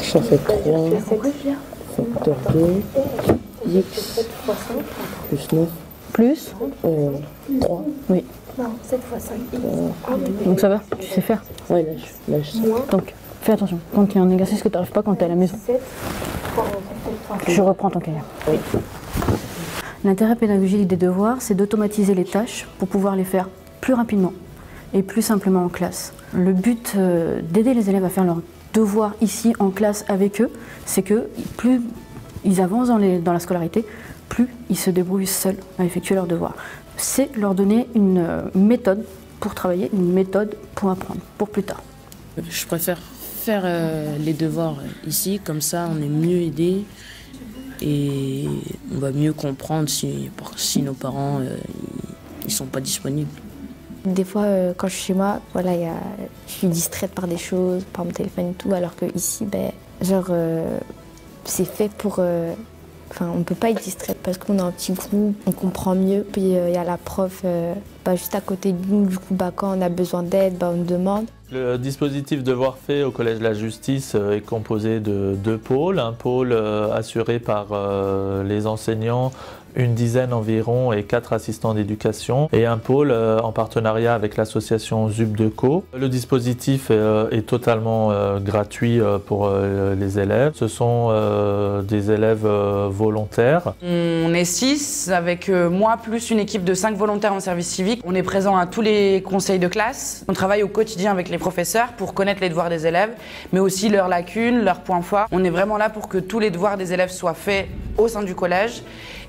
Ça fait 3, facteur 2, x plus 9. Plus 3. Oui. Non, 7 fois 5. Donc ça va, tu sais faire. Ouais, là je sais. Donc, fais attention. Quand il y a un exercice que tu n'arrives pas quand tu es à la maison, je reprends ton cahier. Oui. L'intérêt pédagogique des devoirs, c'est d'automatiser les tâches pour pouvoir les faire plus rapidement et plus simplement en classe. Le but d'aider les élèves à faire leurs devoirs ici en classe avec eux, c'est que plus ils avancent dans la scolarité, plus ils se débrouillent seuls à effectuer leurs devoirs. C'est leur donner une méthode pour travailler, une méthode pour apprendre, pour plus tard. Je préfère faire les devoirs ici, comme ça on est mieux aidés et on va mieux comprendre si nos parents ils sont pas disponibles. Des fois, quand je suis chez moi, voilà, je suis distraite par des choses, par mon téléphone et tout, alors que ici, c'est fait pour... on ne peut pas être distraite parce qu'on a un petit groupe, on comprend mieux. Puis il y a la prof juste à côté de nous, du coup, quand on a besoin d'aide, on demande. Le dispositif Devoirs faits au Collège de la Justice est composé de 2 pôles. Un pôle assuré par les enseignants, une dizaine environ et 4 assistants d'éducation, et un pôle en partenariat avec l'association ZUB de Co. Le dispositif est totalement gratuit pour les élèves. Ce sont des élèves volontaires. On est 6 avec moi plus une équipe de 5 volontaires en service civique. On est présent à tous les conseils de classe. On travaille au quotidien avec les professeurs pour connaître les devoirs des élèves, mais aussi leurs lacunes, leurs points forts. On est vraiment là pour que tous les devoirs des élèves soient faits au sein du collège.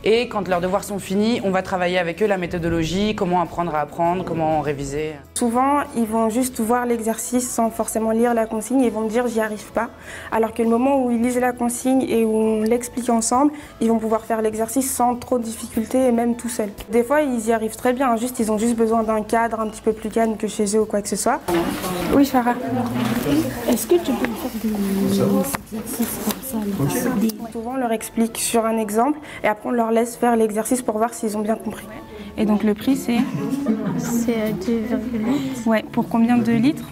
Et quand leurs devoirs sont finis, on va travailler avec eux la méthodologie, comment apprendre à apprendre, comment réviser. Souvent, ils vont juste voir l'exercice sans forcément lire la consigne et ils vont me dire « j'y arrive pas ». Alors que le moment où ils lisent la consigne et où on l'explique ensemble, ils vont pouvoir faire l'exercice sans trop de difficultés et même tout seuls. Des fois, ils y arrivent très bien, ils ont juste besoin d'un cadre un petit peu plus calme que chez eux ou quoi que ce soit. Oui, Farah. Est-ce que tu peux me faire des exercices comme ça? Souvent, on leur explique sur un exemple et après on leur laisse faire l'exercice pour voir s'ils ont bien compris. Et donc le prix c'est? C'est 2,8. Ouais, pour combien de litres?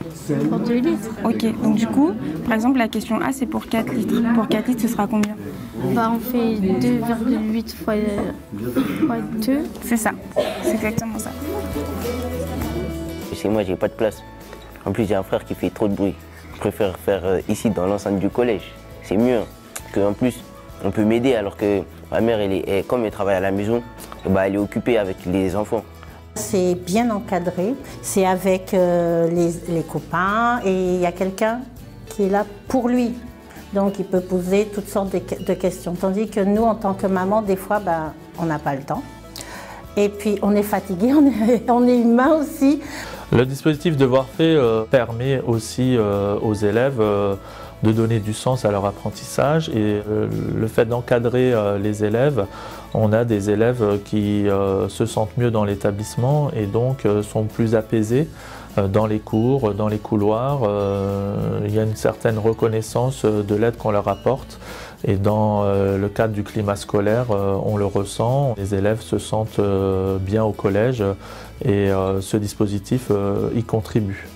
Pour 2 litres. Ok, donc du coup, par exemple la question A c'est pour 4 litres. Pour 4 litres ce sera combien? On fait 2,8 fois 2. C'est ça, c'est exactement ça. Chez moi j'ai pas de place. En plus j'ai un frère qui fait trop de bruit. Je préfère faire ici dans l'enceinte du collège. C'est mieux, qu'en plus on peut m'aider alors que ma mère, comme elle travaille à la maison, elle est occupée avec les enfants. C'est bien encadré, c'est avec les copains et il y a quelqu'un qui est là pour lui. Donc il peut poser toutes sortes de questions. Tandis que nous, en tant que maman, des fois, on n'a pas le temps. Et puis on est fatigué, on est humain aussi. Le dispositif Devoirs faits permet aussi aux élèves de donner du sens à leur apprentissage et le fait d'encadrer les élèves, on a des élèves qui se sentent mieux dans l'établissement et donc sont plus apaisés dans les cours, dans les couloirs. Il y a une certaine reconnaissance de l'aide qu'on leur apporte et dans le cadre du climat scolaire, on le ressent. Les élèves se sentent bien au collège et ce dispositif y contribue.